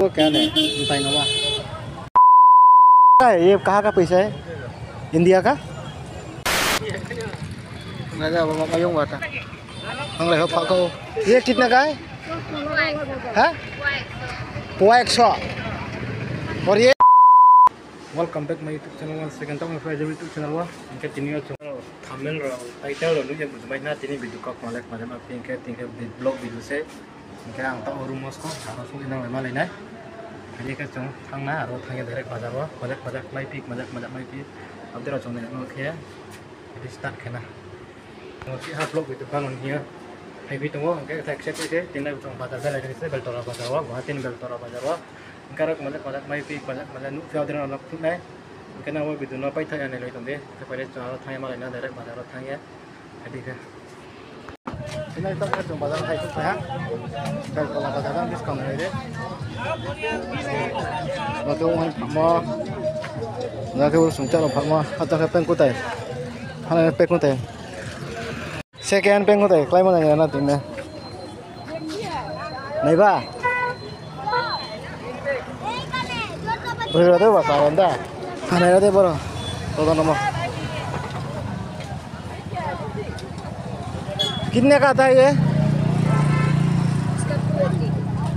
वो क्या है बताए ना ये कहाँ का पैसा है? इंडिया का? राजा बाबा यूं बात है हमरे हो फाको ये कितने का है? हाँ? 100 और ये welcome back my YouTube channel one second तक मेरे यूट्यूब चैनल वा इनके तीन चैनल थंबनेल रो टाइटल रो नुजे बुझबाय ना तिनी वीडियो का मालक माजे मा पिंके तिंके ब्लॉग वीडियो से इनके आं ता रूमस को हारो सु इना मा लायनाय हानि का जों थांना आरो थांगे डाइरेक्ट बाजार वा बाजार माय पिक मजाक माय पिक अपडेट जों ने खे इदि स्टार्ट खेना ओके हा ब्लॉग वीडियो का ननिया हाइबि दङ इनके एक्सेप्ट से तिना जों बाजार जालाय से बेलतरा बाजार वा गुवाहाटी बेलतरा बाजार वा karek malik main pi malik nu fiau dengan anak tu nai, mungkin awak bidu napa itu yang nilai tu deh, kepada orang thanya malah nilai direct bazar orang thanya, jadi ke. Ini kita kan cuma bazar thai tu saya, kalau bazar kan diskon ada deh. Waktu orang mau, nak ke urus macam apa mau, atau ke pengkutai, mana pengkutai, second pengkutai, klien mana yang nanti ni, naik ba? Berada apa anda? Mana ada bro? Tahu nama? कितने का आता है ये?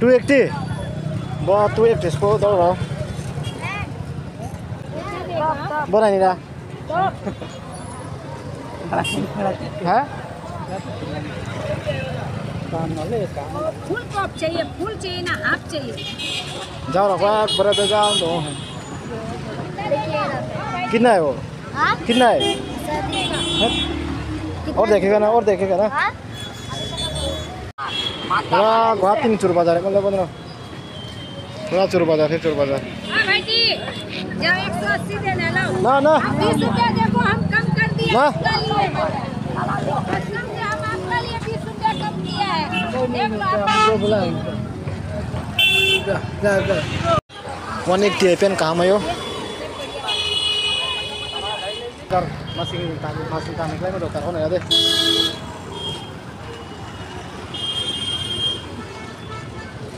280 बहुत 280 इसको दो रो बोला नहीं ना हाँ फुल कप चाहिए फुल चाहिए ना हाफ चाहिए जाओ ना बराबर जाओ तो कितना है वो कितना है और देखेगा ना थोड़ा गुवाहाटी में चोर बाजार है मतलब थोड़ा चोर बाजार है भाई जी जाओ 180 देने लो ना 20 रुपया देखो हम कम कर दिए ना हम आपके लिए 20 रुपया कम किया है देख लो आप 180 पेन कहाँ में यो masih kami klaim dokter ono ya deh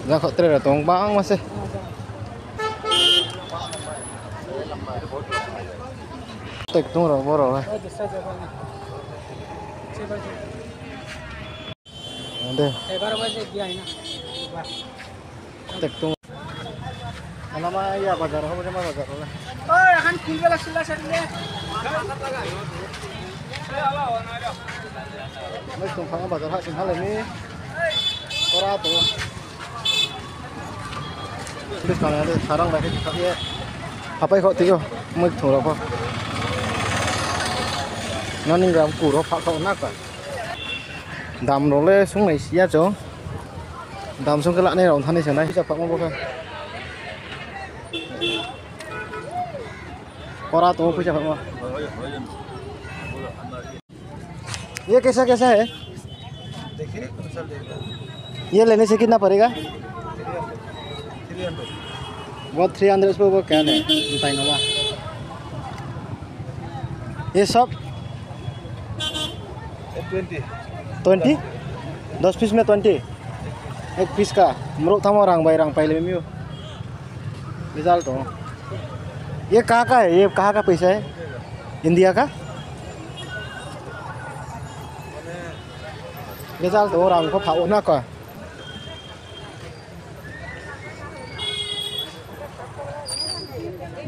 nggak kok terus tong bang masih tek tuh boro lah ada 11 बजे दिया है ना tek tuh nama ya bazar ho macam bazar lah ओए हन फुल वाला सिला सर ले मैं तुम खाना बाजार हाथ सिंहा लेनी और आ तो इस खाना दे सारंग लगे खाए apa kok tiyo मैं थोड़ा को ननी ग्राम कुरो फाक को ना का दाम रोले सुंग नै सिया जो दाम सुंग के लाने रौन थाने सनाय जा फाक मो बका और आ तो पैसा फाक ये कैसा है देखिए ये लेने से कितना पड़ेगा 300 वो 300 इसमें वो क्या है बताए ना ये सब 20 10 पीस में 20 एक पीस का मरो था वो रंग पाई ले मियो रिजल्ट हो ये कहाँ का है ये कहाँ का पैसा है इंडिया का रिजल्ट हो रंग को फाओ ना का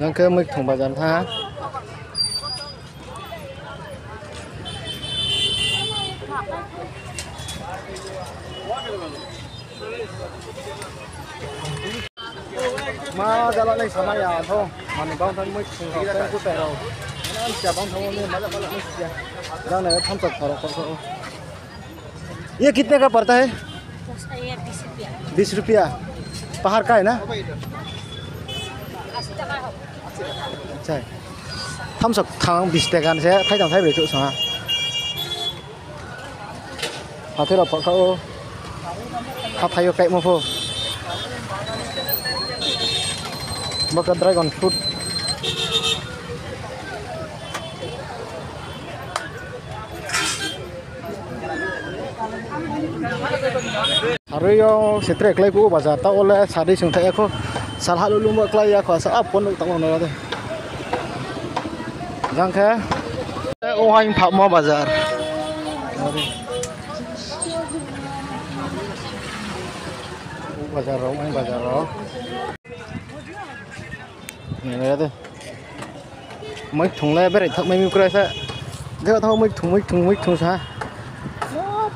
นั่นคือมึกถุงบาจันท่ามาจะละเลยสมัยยาท่องมันบ้างทั้งมึกถุงที่ได้กู้แต่เรานั่นจะบ้างทั้งวันนี้มาจะไม่เสียแล้วไหนทำจัดขอเราขอये कितने का पड़ता है 20 रुपया पहाड़ का है ना अच्छा हम सब थांग 20 टका से खाई थांग थाई बेचो सा हाथे रा पखा ओ हाथायो काई मफो बका dragon fruit Rio setrek lagi ku bazar ta oleh sadi sung thai aku salah lulu mak klai aku asa apon tak mau nol deh. Jang kha oh hain phap mo bazar. Bazar ro hain bazar ro. Này đây đây. Mấy thùng này bé thật mấy micro sa. Dia tahu mấy thùng sa.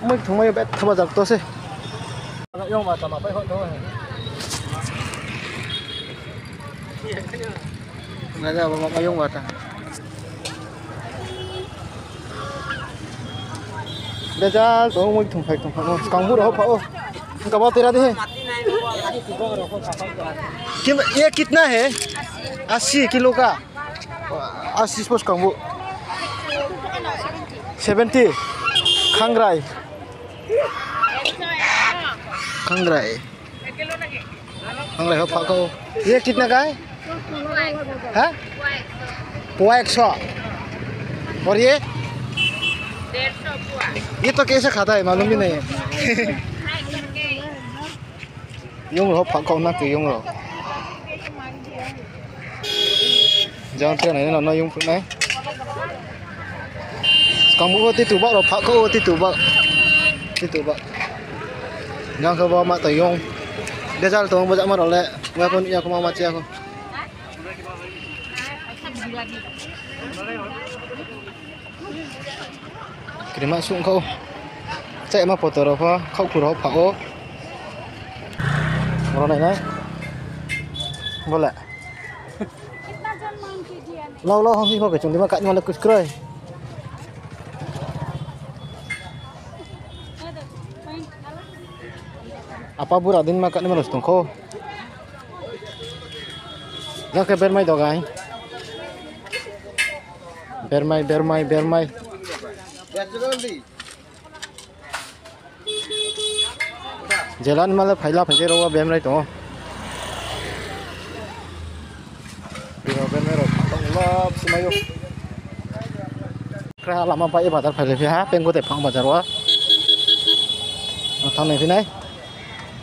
Mấy thùng mấy bé thua bazar to se. Yung mà tama phải hot thôi. Nggak ada apa yung mata. Bây giờ tôi mới thùng phải càng bút đó phải cả bao tiền đi. ये कितना है 80 kilo का 80 suppose कांगबू 70 खंगराई खंगराई हो पाको ये कितना का है हाँ पुआ 100 और ये तो कैसे खाता है मालूम भी नहीं है yung ro phak ko na ki yung ro jang tre này nó yung phuk này còn bu ti tu ba ro phak ko ti tu ba jang ko ba ma ta yung dia jal tong ba ja ma ro le nga pun ya ko ma chi aku kirimak sung ko chạy mà foto ro pha khau khu ro phak ko orang này boleh lâu không thì phải chúng đi mà cạnh mà là cực cười apa buradin mà cạnh mà là tung khô ra cái bermai đó gai bermai jalan malah phaila phai ro bem rai to biro bem ro tong lop simayo kra lama pai bazar phai le ha peng ko te phang bazar wa thang này phía này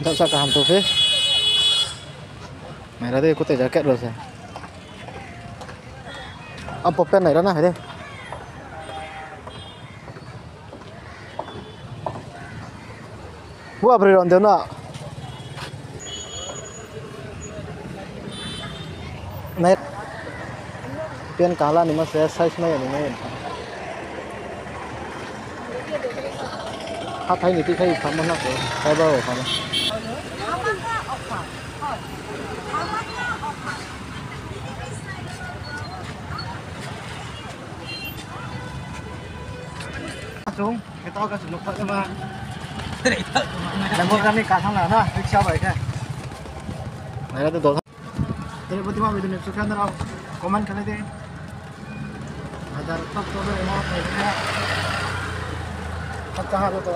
đậu sa cả hàm tổ phía này ra đây có thể jacket rồi ông pop pen này đó na phải đây Gua beri ronde na. Net. Pian kala ni mas size na yan ni. Hat hai ni ti khai pham na ko. Kai ba pham. Chúng, cái to cái sủng phật mà. Dan bukan nih kasang lah, nah, riksha baik ya. Nah, itu dosa. Jadi bagaimana video ini suka anda komen kali deh. Ada top top yang mau, tak tahu tu.